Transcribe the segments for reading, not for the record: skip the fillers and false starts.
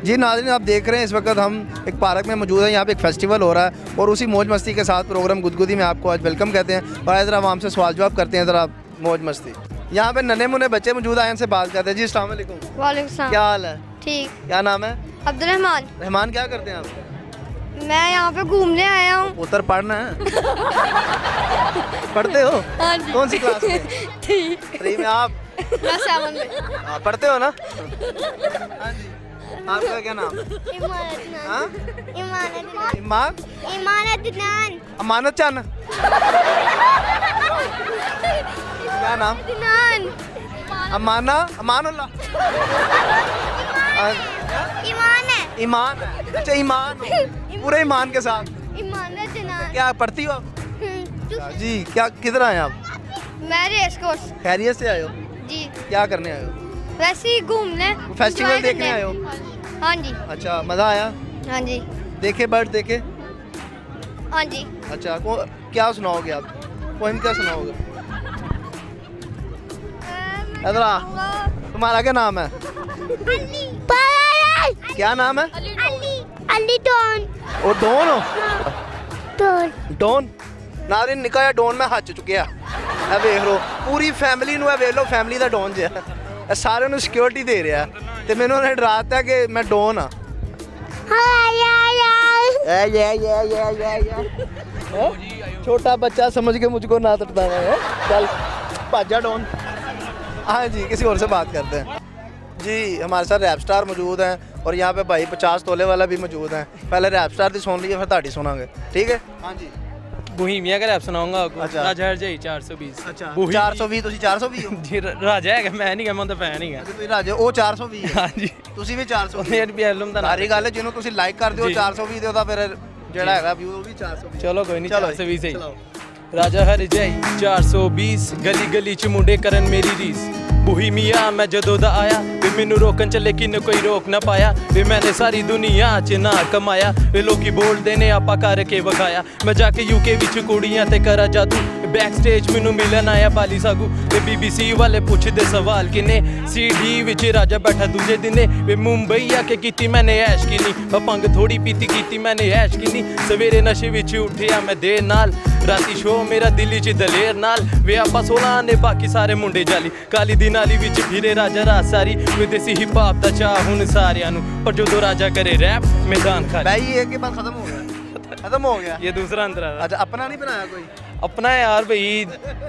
जी नाज़रीन, आप देख रहे हैं इस वक्त हम एक पार्क में मौजूद हैं। यहाँ पे एक फेस्टिवल हो रहा है और उसी मौज मस्ती के साथ प्रोग्राम गुदगुदी में आपको आज वेलकम कहते हैं। और ज़रा आवाम से सवाल जवाब करते हैं, ज़रा मौज मस्ती। यहाँ पे नन्हे मुन्ने बच्चे मौजूद आए, इनसे बात करते हैं। जी अस्सलाम वालेकुम। वालेकुम सलाम। क्या हाल है? ठीक। क्या नाम है? अब्दुल रहमान। रहमान, क्या करते हैं आप? मैं यहाँ पे घूमने आया हूँ। उतर पढ़ना है। पढ़ते हो? हाँ जी। कौन सी क्लास में? ठीक। 3 में। आप? मैं 7 में। पढ़ते हो ना? हाँ जी। आपका क्या नाम है? हाँ? इमाम? अमानत चान। क्या नाम? अमाना? अमानुल्लाह? ईमान है। अच्छा ईमान हो। पूरे ईमान के साथ। क्या पढ़ती हो आप? जी क्या, किधर आए आप? मैं रेस कोर्स। खैरियत से आए हो? जी। क्या करने आए हो? वैसे ही घूमने, फेस्टिवल enjoy देखने करने। आए हो? हाँ जी। अच्छा, मज़ा आया? हाँ जी। देखे बर्ड देखे? हाँ जी। अच्छा, क्या सुनाओगे आप? पोएम क्या सुनाओगे? इधर आ। तुम्हारा क्या नाम है? क्या नाम है? अली डॉन। ਉਹ ਡੋਨ ਹੋ? डॉन। ਡੋਨ ਨਾਰੇ ਨਿੱਕਾ ਜਿਹਾ ਡੋਨ ਮੈਂ ਹੱਥ ਚੁੱਕਿਆ। ਇਹ ਵੇਖ ਲਓ ਪੂਰੀ ਫੈਮਿਲੀ ਨੂੰ, ਇਹ ਵੇਖ ਲਓ ਫੈਮਿਲੀ ਦਾ ਡੋਨ ਜਿਹਾ। ਇਹ ਸਾਰਿਆਂ ਨੂੰ ਸਿਕਿਉਰਿਟੀ ਦੇ ਰਿਹਾ ਤੇ ਮੈਨੂੰ ਉਹਨੇ ਡਰਾਤਾ ਕਿ ਮੈਂ ਡੋਨ ਆ। छोटा बच्चा समझ के मुझको ना तड़ता है। चल भाजा डॉन। हाँ जी, किसी और से बात करते हैं। जी हमारे साथ रैप स्टार मौजूद हैं और यहाँ पे भाई 50 तोले वाला भी मौजूद है। पहले रैप स्टार की सुन लीजिए, फिर ताड़ी सुनांगे, ठीक है? हाँ जी। बोहेमिया का रैप सुनाऊंगा आपको। अच्छा। राजा हरजाई 420। अच्छा 420 ਤੁਸੀਂ 420 ਹੋ? जी राजा है मैं नहीं मैं तो फैन ही ਅੱਛਾ ਤੁਸੀਂ ਰਾਜੇ, ਉਹ 420 ਹੈ। हाँ जी। ਤੁਸੀਂ ਵੀ 420? मेरे भी एल्बम दा ਸਾਰੀ ਗੱਲ ਹੈ, ਜਿਹਨੂੰ ਤੁਸੀਂ ਲਾਈਕ ਕਰਦੇ ਹੋ ਜੀ। 420 ਦੇ ਉਹਦਾ ਫਿਰ ਜਿਹੜਾ ਹੈਗਾ ਵਿਊ ਉਹ ਵੀ 420। चलो कोई नहीं, चलो 420 ही। चलाओ। राजा हरजाई 420 गली गली च मुंडे करन मेरी रीस बोहेमिया मैं जदों दा आया वे मैनू रोकन च लेकिन कोई रोक ना पाया वे मैंने सारी दुनिया च ना कमाया वे लोकी बोलदे ने आपा करके विखाया मैं जाके यूके विच कुड़ियां ते करा जादू बैक स्टेज मैनू मिलन आया बाली सागू वे BBC वाले पुछदे सवाल किने CD विच राजा बैठा दूजे दिने वे मुंबई आके कीती मैंने ऐश किनी भंग थोड़ी पीती कीती मैंने ऐश किनी सवेरे नशे विच उठिया मैं देर नाल राती शो मेरा दिल्ली च दलेर नाल वे आपा 16 ने बाकी सारे मुंडे जाली काली दी नाली विच फिरे राजा रात सारी वे देसी हिप हॉप दा चाह हुन सारियां नु पर जो राजा करे रैप मैदान खाली। भाई ये के बाद खत्म हो गया? खत्म हो गया? ये दूसरा अंतरा था। अच्छा अपना नहीं बनाया कोई? अपना है यार भाई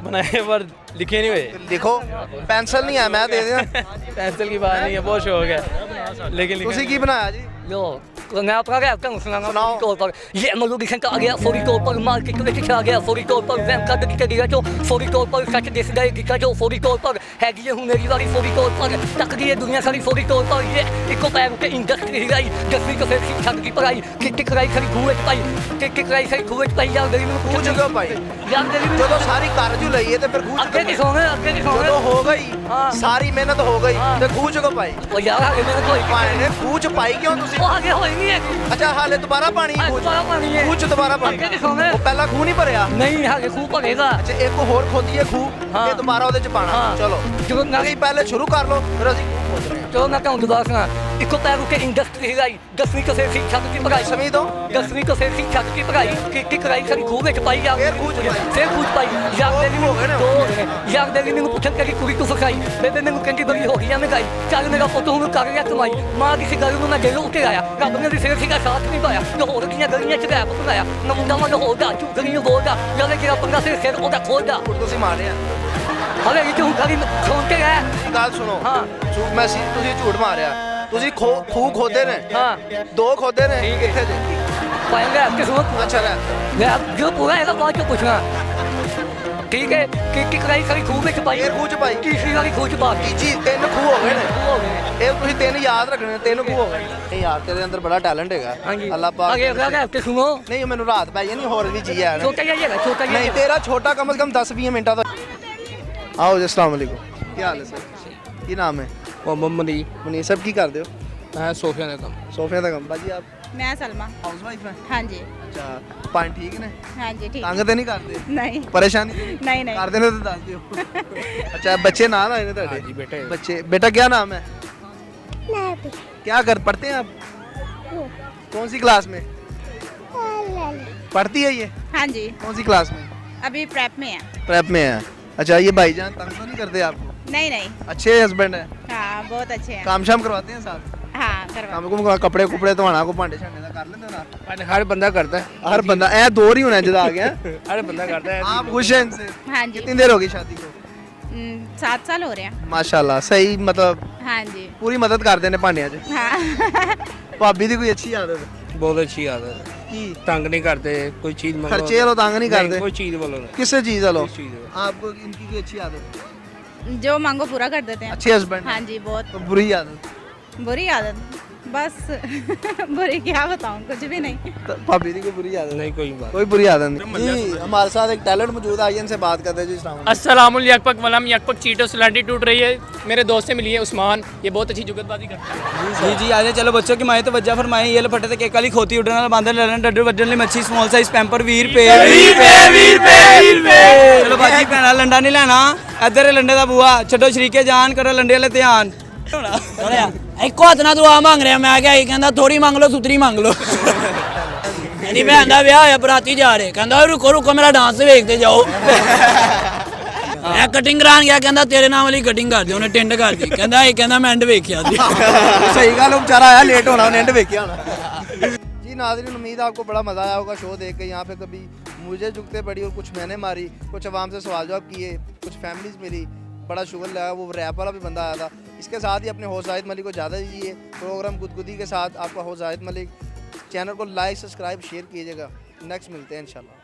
बनाए पर लिखे नहीं हुए। लिखो, पेंसिल नहीं है मैं दे दिया। पेंसिल की बात नहीं है, बहुत शौक है लेकिन ਤੁਸੀਂ ਕੀ ਬਣਾਇਆ जी? Yo, मैं अपना रैप का सुनाना सुनाओ। तौर पर ये मलू लिखन का आ गया फौरी तौर पर मार्केट में दिखा गया फौरी तौर पर वैम का दिखा दिया जो फौरी तौर पर सच दिस गए दिखा जो फौरी तौर पर है ये हूँ मेरी वाली फौरी तौर पर तक गई है दुनिया सारी फौरी तौर पर ये इको पैर के इंडस्ट्री हिलाई 10वीं को फिर शिक्षा की पढ़ाई किक कराई खरी खूह पाई किक कराई खरी खूह पाई यार गली में ਖੂਹ ਚੁੱਕਿਆ ਭਾਈ यार गली में ਜਦੋਂ ਸਾਰੀ ਕਰ ਜੂ ਲਈਏ ਤੇ ਫਿਰ ਖੂਹ आगे की सोने आगे की सोने ਜਦੋਂ ਹੋ ਗਈ हाँ। ਸਾਰੀ ਮਿਹਨਤ ਹੋ ਗਈ ਤੇ ਖੂਹ ਚੁੱਕੋ ਭਾਈ। और यार आगे मैंने कोई ਪਾਣੀ ਨੇ ਖੂਹ ਚ ਪਾਈ ਕਿਉਂ ਤੁਸੀਂ? वो आगे हो ही नहीं है ਅੱਛਾ ਹਾਲੇ ਦੁਬਾਰਾ ਪਾਣੀ ਖੂਹ ਚ? दोबारा पानी है ਖੂਹ ਚ ਦੁਬਾਰਾ ਪਾਣੀ? ਅੱਗੇ ਦੀ ਸੋਹਣੇ। ਉਹ ਪਹਿਲਾਂ ਖੂਹ ਨਹੀਂ ਭਰਿਆ? नहीं आगे खूह पड़ेगा ਅੱਛਾ ਇੱਕ ਹੋਰ ਖੋਦੀਏ ਖੂਹ ਹਾਂ। ਤੇ ਦੁਬਾਰਾ ਉਹਦੇ ਚ ਪਾਣਾ। ਹਾਂ। ਚਲੋ जो ना ਤੁਸੀਂ ਪਹਿਲੇ ਸ਼ੁਰੂ ਕਰ ਲਓ ਫਿਰ ਅਸੀਂ ਖੂਹ ਖੋਦ ਰਹੇ ਹਾਂ। चलो मैं कहूँ दोबारा सुना इको पैरों के इंडस्ट्री हिलाई 10वीं को फिर शिक्षा की पढ़ाई ਸਮਝ ਦੋ 10वीं को फिर शिक्षा की पढ़ाई की कराई खरी खूह में पाई यार फिर खूह च पाई। फिर खूह च पाई यार दे हो गए ना। दो हो गए यार दे मैंने पुछन करी कुड़ी तू फसाई बेबे मैंने कहती बड़ी हो गई मैं गाई चल मेरा फोटो हूँ कर गया कमाई मां किसी गल में मैं जेल उठे आया रब ने भी फिर सीधा साथ नहीं पाया लाहौर की गलियां च रैप बनाया ना मुंडा मैं लाहौर दा चू गलियां बोलदा यार तेरा पंगा सिर ओदा खोलदा ਤੁਸੀਂ ਮਾਰਿਆ। हवे ये तू गली सुन के गया ਗੱਲ ਸੁਣੋ ਹਾਂ। ਮੈਂ ਤੁਸੀਂ ਝੂਠ ਮਾਰਿਆ। ਤੁਸੀਂ ਖੂਹ ਖੋਦੇ ਨੇ? हाँ 2 ਖੋਦੇ ਨੇ ਕਿੱਥੇ ਜੇ? पाएंगे आपके सुनो ਅੱਛਾ ਲੈ मैं अब जो पूरा है बाद में पूछना ठीक है कि कराई खरी खूह में पाई ਫੇਰ ਖੂਹ ਚ ਪਾਈ। तीसरी वाली खूह च पा दी ਤੀਜੀ 3 ਖੂਹ ਹੋ ਗਏ ਨੇ। हो गए ਇਹ ਤੁਸੀਂ 3 ਯਾਦ ਰੱਖਣੇ ਨੇ, 3 ਖੂਹ ਹੋ ਗਏ। ਇਹ ਯਾਰ ਤੇਰੇ ਅੰਦਰ ਬੜਾ ਟੈਲੈਂਟ ਹੈਗਾ। हाँ जी ਅੱਲਾਹ ਪਾਕ। आगे अगला आपके सुनो ਨਹੀਂ ਮੈਨੂੰ ਰਾਤ ਪੈ ਜਾਣੀ, ਹੋਰ ਵੀ ਜੀ ਹੈ। छोटा ही है छोटा ही ਨਹੀਂ है ਤੇਰਾ ਛੋਟਾ ਕਮ ਸੇ ਕਮ 10-20 ਮਿੰਟਾਂ ਦਾ। आओ जी अस्सलाम वालेकुम। क्या हाल है सर? ਕੀ ਨਾਮ ਹੈ? मोहम्मद मनी ਮਨੀ ਸਭ ਕੀ ਕਰਦੇ ਹੋ? मैं सोफिया ने कम ਸੋਫਿਆਂ ਦਾ ਕੰਮ। ਬਾਜੀ ਆਪ मैं सलमा। ਹਾਊਸ ਵਾਈਫ ਹੈ? हाँ जी ਅੱਛਾ ਪਾਣੀ ਠੀਕ ਨੇ? हाँ जी ठीक। ਤੰਗ ਤੇ ਨਹੀਂ ਕਰਦੇ? नहीं ਪਰੇਸ਼ਾਨੀ ਤੇ ਨਹੀਂ? नहीं नहीं ਕਰਦੇ ਨੇ ਤਾਂ ਦੱਸ ਦਿਓ। ਅੱਛਾ ਬੱਚੇ ਨਾਲ ਆਏ ਨੇ ਤੁਹਾਡੇ? जी बेटे ਬੱਚੇ, बेटा क्या नाम है? क्या कर पढ़ते हैं आप? कौन सी क्लास में पढ़ती है ये? हाँ जी, कौन सी क्लास में? अभी प्रेप में है। प्रेप में है। अच्छा, ये भाईजान तंग तो नहीं करते आपको? नहीं नहीं, अच्छे हस्बैंड है? हाँ बहुत अच्छे हैं। काम शाम करवाते हैं साथ? हाँ करवा। काम कुम कपड़े कुपड़े धोना को भांडे छांडे का कर लेते हो ना? हर बंदा करता है, हर बंदा ऐ दौर ही होना है जदा आ गया। हर बंदा करता है। आप खुश हैं इनसे? हाँ जी, कितनी देर होगी शादी को? 7 साल हो रहे हैं। माशाल्लाह, सही मतलब हाँ जी, पूरी मदद करते हैं भांडिया च। हाँ भाभी दी कोई अच्छी आदत है? बहुत अच्छी आदत है, की तंग नहीं करते, कोई चीज मंगो खर्चे वालों तंग नहीं करते? कोई चीज बोलो ना, किससे चीज लो? किस चीज बोलो। आपको इनकी कोई अच्छी आदत है? जो मांगो पूरा कर देते हैं। अच्छे हस्बैंड? हाँ जी, बहुत तो बुरी आदत? बुरी आदत बस बुरी क्या बताऊँ, कुछ भी नहीं। तो भाभी दी कोई बुरी आदत नहीं कोई बात। कोई बुरी आदत नहीं। जी हमारे साथ एक टैलेंट मौजूद है, आइए इनसे बात करते हैं जी। अस्सलाम वालेकुम। अस्सलामुल यकपक वलम यकपक चीटो सलांटी टूट रही है। मेरे दोस्त से मिली है उस्मान, ये बहुत अच्छी जुगतबाजी करता है। जी जी आजे चलो बच्चों की माए तो वज्जा फरमाए ये लपटे ते केक वाली खोती उड़ने वाला बांदर ललन डड्डर वज्जन ली मच्छी स्मॉल साइज पैम्पर 20 रुपए चलो बाजी भैना लंडा नहीं लेना इधर लंडे दा बुआ छड्डो शरीके जान करो लंडे वाले ध्यान ਇੱਕੋ ਹੱਥ ਨਾਲ ਦੁਆ ਮੰਗ ਰਿਹਾ ਮੈਂ ਕਿਹਾ ਇਹ ਕਹਿੰਦਾ ਥੋੜੀ ਮੰਗ ਲਓ ਸੁਥਰੀ ਮੰਗ ਲਓ ਇਹਦੀ ਭੈਣ ਦਾ ਵਿਆਹ ਹੋਇਆ ਬਰਾਤੀ ਜਾ ਰਹੇ ਕਹਿੰਦਾ ਰੁਕੋ ਰੁਕੋ ਮੇਰਾ ਡਾਂਸ ਵੇਖਦੇ ਜਾਓ ਮੈਂ ਕਟਿੰਗ ਕਰਾਉਣ ਗਿਆ ਕਹਿੰਦਾ ਤੇਰੇ ਨਾਮ ਵਾਲੀ ਕਟਿੰਗ ਕਰ ਦੇ ਉਹਨੇ ਟਿੰਡ ਕਰਦੀ ਕਹਿੰਦਾ ਇਹ ਕਹਿੰਦਾ ਮੈਂ ਐਂਡ ਵੇਖਿਆ ਸੀ सही गल बेचारा आया लेट होना उन्हें एंड देखिया होना। जी नाज़रीन, उम्मीद है आपको बड़ा मज़ा आया होगा शो देख के। यहाँ पे कभी मुझे झुकते पड़ी और कुछ मैंने मारी, कुछ अवाम से सवाल जवाब किए, कुछ फैमिलीज मिली, बड़ा शुक्र लगा। वो रैप वाला भी बंदा आया था। इसके साथ ही अपने होस्ट जाहिद मलिक को ज़्यादा दीजिए। प्रोग्राम गुदगुदी के साथ आपका होस्ट जाहिद मलिक। चैनल को लाइक सब्सक्राइब शेयर कीजिएगा। नेक्स्ट मिलते हैं इंशाल्लाह।